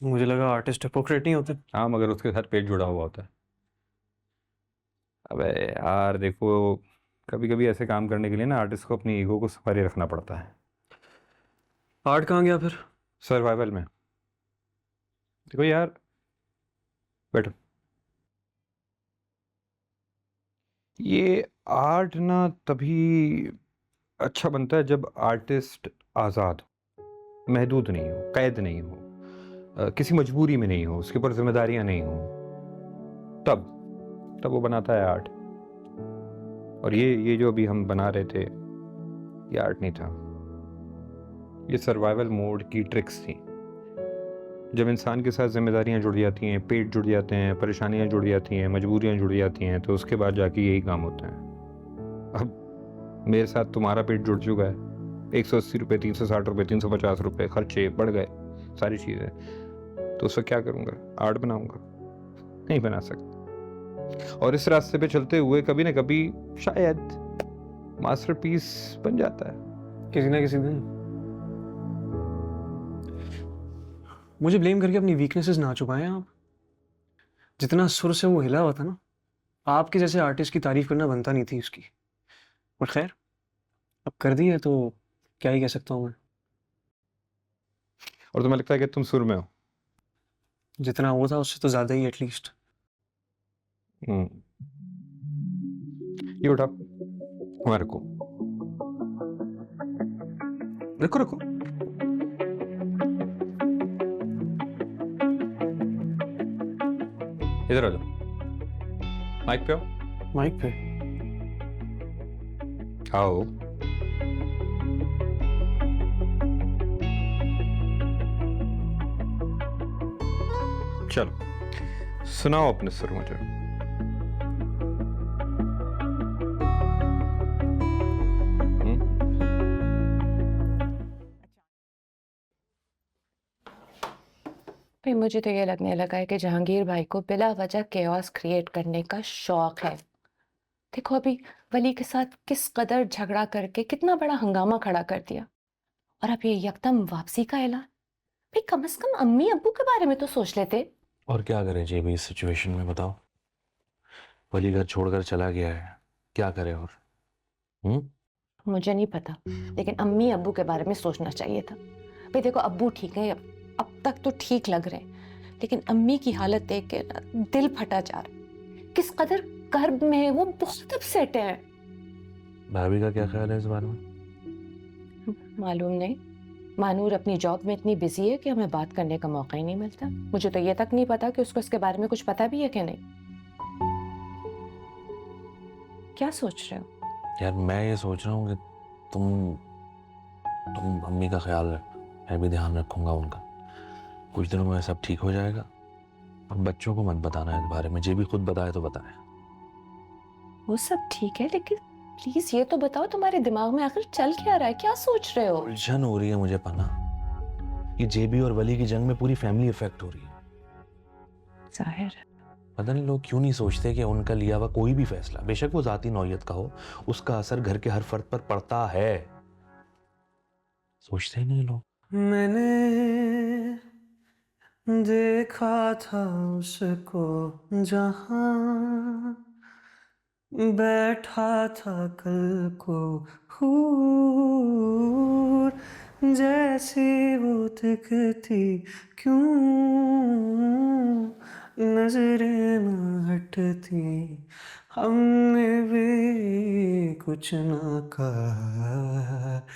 मुझे लगा artist hypocrite नहीं होते। हाँ, मगर उसके साथ पेट जुड़ा हुआ होता है। अबे यार देखो, कभी कभी ऐसे काम करने के लिए ना आर्टिस्ट को अपनी ईगो को सफारी रखना पड़ता है। आर्ट कहाँ गया फिर? सर्वाइवल में। देखो यार, बैठो। ये आर्ट ना तभी अच्छा बनता है जब आर्टिस्ट आज़ाद हो, महदूद नहीं हो, कैद नहीं हो, किसी मजबूरी में नहीं हो, उसके ऊपर जिम्मेदारियां नहीं हो। तब तब वो बनाता है आर्ट। और ये जो अभी हम बना रहे थे, ये आर्ट नहीं था, ये सर्वाइवल मोड की ट्रिक्स थी। जब इंसान के साथ जिम्मेदारियां जुड़ जाती हैं, पेट जुड़ जाते हैं, परेशानियां जुड़ जाती हैं, मजबूरियां जुड़ जाती हैं, तो उसके बाद जाके यही काम होता है। अब मेरे साथ तुम्हारा पेट जुड़ चुका है, 180 रुपये, 360 रुपये, 350 रुपये खर्चे बढ़ गए, सारी चीज़ें। तो उससे क्या करूँगा? आर्ट बनाऊँगा? नहीं बना सकता। और इस रास्ते पे चलते हुए कभी ना कभी शायद मास्टरपीस बन जाता है किसी ना किसी दिन। मुझे ब्लेम करके अपनी वीकनेसेस ना चुकाएं आप। जितना सुर से वो हिला हुआ था ना, आपके जैसे आर्टिस्ट की तारीफ करना बनता नहीं थी उसकी। पर खैर, अब कर दी है तो क्या ही कह सकता हूँ मैं। और तुम्हें लगता है कि तुम सुर में हो? जितना वो था उससे तो ज्यादा ही एटलीस्ट। हम्म, ये उठा, वहां रखो, रखो रखो। इधर आ जाओ, माइक पे माइक पे? आओ। चलो सुनाओ अपने सुर मुझे। भाई मुझे तो ये लगने लगा है कि जहांगीर भाई को बिला वजह केओस क्रिएट करने का शौक है। देखो अभी वली के साथ किस कदर झगड़ा करके कितना बड़ा हंगामा खड़ा कर दिया, और अब ये यकदम वापसी का ऐलान। भाई कम से कम अम्मी अब्बू के बारे में तो सोच लेते। और क्या करें जी अभी इस सिचुएशन में, बताओ। वली घर छोड़कर चला गया है, क्या करें और? मुझे नहीं पता, लेकिन अम्मी अब्बू के बारे में सोचना चाहिए था। भाई देखो अब्बू ठीक है, अब तक तो ठीक लग रहे हैं, लेकिन अम्मी की हालत देख के ना दिल फटा जा रहा। किस कदर कर्ब में है वो, बहुत अपसेट है। भाभी का क्या ख्याल है इस बारे में? मालूम नहीं, मानूर अपनी जॉब में इतनी बिजी है कि हमें बात करने का मौका ही नहीं मिलता। मुझे तो ये तक नहीं पता कि उसको इसके बारे में कुछ पता भी है कि नहीं। क्या सोच रहे हो? यार मैं ये सोच रहा हूँ कि तुम अम्मी का ख्याल रख, मैं भी ध्यान रखूंगा उनका। कुछ दिनों में सब ठीक हो जाएगा। और बच्चों को मत बताना इस बारे में, जे भी खुद बताए तो बताए। वो सब ठीक है, लेकिन प्लीज ये तो बताओ तुम्हारे दिमाग में आखिर चल क्या रहा है, क्या सोच रहे हो? उलझन हो रही है मुझे पना। ये जेबी और वली की जंग में पूरी फैमिली इफेक्ट हो रही है। जाहिर है। पता नहीं लोग क्यों नहीं सोचते कि उनका लिया हुआ कोई भी फैसला, बेशक वो जाती नौयत का हो, उसका असर घर के हर फर्द पर पड़ता है। सोचते ही नहीं लोग। मैंने देखा था उसको जहां बैठा था कल को हूर, जैसी वो दिखती क्यों नजरें न हटती। हमने भी कुछ ना कहा,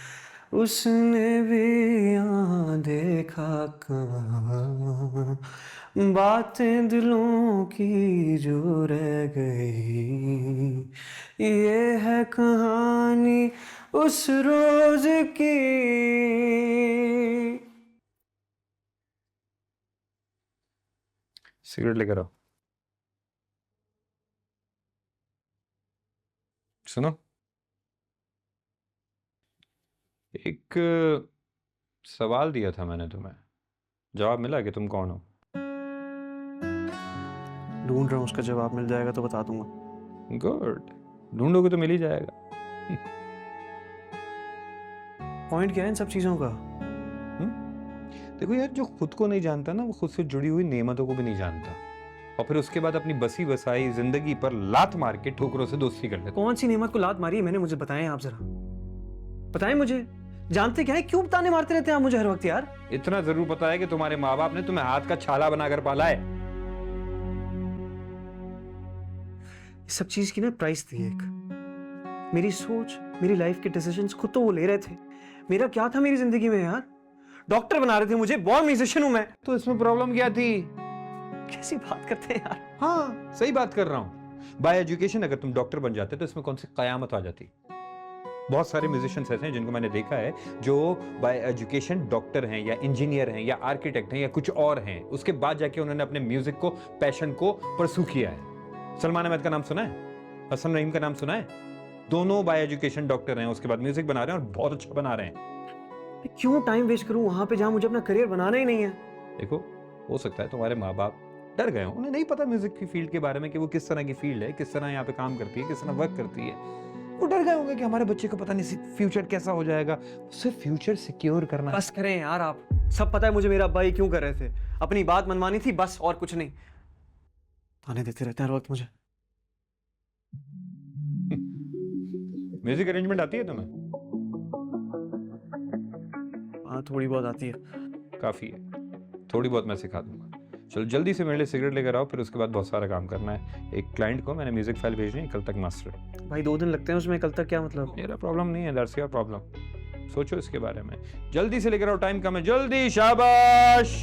उसने भी यहाँ देखा कहाँ। बातें दिलों की जो रह गई, ये है कहानी उस रोज की। सिगरेट लेकर आओ। सुनो, एक सवाल दिया था मैंने तुम्हें, जवाब मिला कि तुम कौन हो? ढूंढ रहा हूँ, उसका जवाब मिल जाएगा तो बता दूंगा। गुड, ढूंढोगे तो मिल ही जाएगा। पॉइंट क्या है इन सब चीजों का? देखो यार, जो खुद को नहीं जानता ना, वो खुद से जुड़ी हुई नेमतों को भी नहीं जानता, और फिर उसके बाद अपनी बसी बसाई जिंदगी पर लात मार के ठोकरों से दोस्ती कर लेता। कौन सी नेमत को लात मारी है मैंने, मुझे बताएं आप जरा, बताएं मुझे। जानते क्या है, क्यों ताने मारते रहते हैं आप मुझे हर वक्त यार? इतना जरूर पता है कि तुम्हारे माँ बाप ने तुम्हें हाथ का छाला बनाकर पाला है। इस सब चीज की ना प्राइस थी एक, मेरी सोच, मेरी लाइफ के डिसीजंस खुद तो वो ले रहे थे। मेरा क्या था मेरी जिंदगी में यार? डॉक्टर बना रहे थे मुझे, बॉर्न म्यूजिशियन हूं मैं। तो इसमें प्रॉब्लम क्या थी? कैसी बात करते हैं यार? हाँ, सही बात कर रहा हूँ। बाय एजुकेशन अगर तुम डॉक्टर बन जाते तो इसमें कौन सी कयामत आ जाती। बहुत सारे म्यूजिशियंस ऐसे हैं जिनको मैंने देखा है जो बाय एजुकेशन डॉक्टर हैं या इंजीनियर हैं या आर्किटेक्ट हैं या कुछ और हैं, उसके बाद जाके उन्होंने अपने म्यूजिक को, पैशन को परसू किया है। सलमान अहमद का नाम सुना है? हसन रहीम का नाम सुना है? दोनों बाय एजुकेशन डॉक्टर हैं, उसके बाद म्यूजिक बना रहे हैं और बहुत अच्छा बना रहे हैं। मैं क्यों टाइम वेस्ट करूं वहां पे जहां मुझे अपना करियर बनाना ही नहीं है? देखो, हो सकता है तुम्हारे माँ बाप डर गए हो, उन्हें नहीं पता म्यूजिक की फील्ड के बारे में कि वो किस तरह की फील्ड है, किस तरह यहाँ पे काम करती है, किस तरह वर्क करती है। वो डर गए होंगे कि हमारे बच्चे को पता नहीं फ्यूचर कैसा हो जाएगा, उससे फ्यूचर सिक्योर करना। बस करें यार आप, सब पता है मुझे मेरा अब्बा ये क्यों कर रहे थे। अपनी बात मनवानी थी बस, और कुछ नहीं। ताने देते रहते हैं हर वक्त मुझे। म्यूजिक अरेंजमेंट आती है तुम्हें? हाँ, थोड़ी बहुत आती है। काफी है, थोड़ी बहुत मैं सिखा दूंगा। चलो जल्दी से मेरे लिए सिगरेट लेकर आओ, फिर उसके बाद बहुत सारा काम करना है। एक क्लाइंट को मैंने म्यूजिक फाइल भेजनी है, कल तक मास्टर। भाई 2 दिन लगते हैं उसमें, कल तक क्या मतलब? मेरा प्रॉब्लम नहीं है, दैट्स योर प्रॉब्लम। सोचो इसके बारे में, जल्दी से लेकर आओ, टाइम कम है, जल्दी, शाबाश।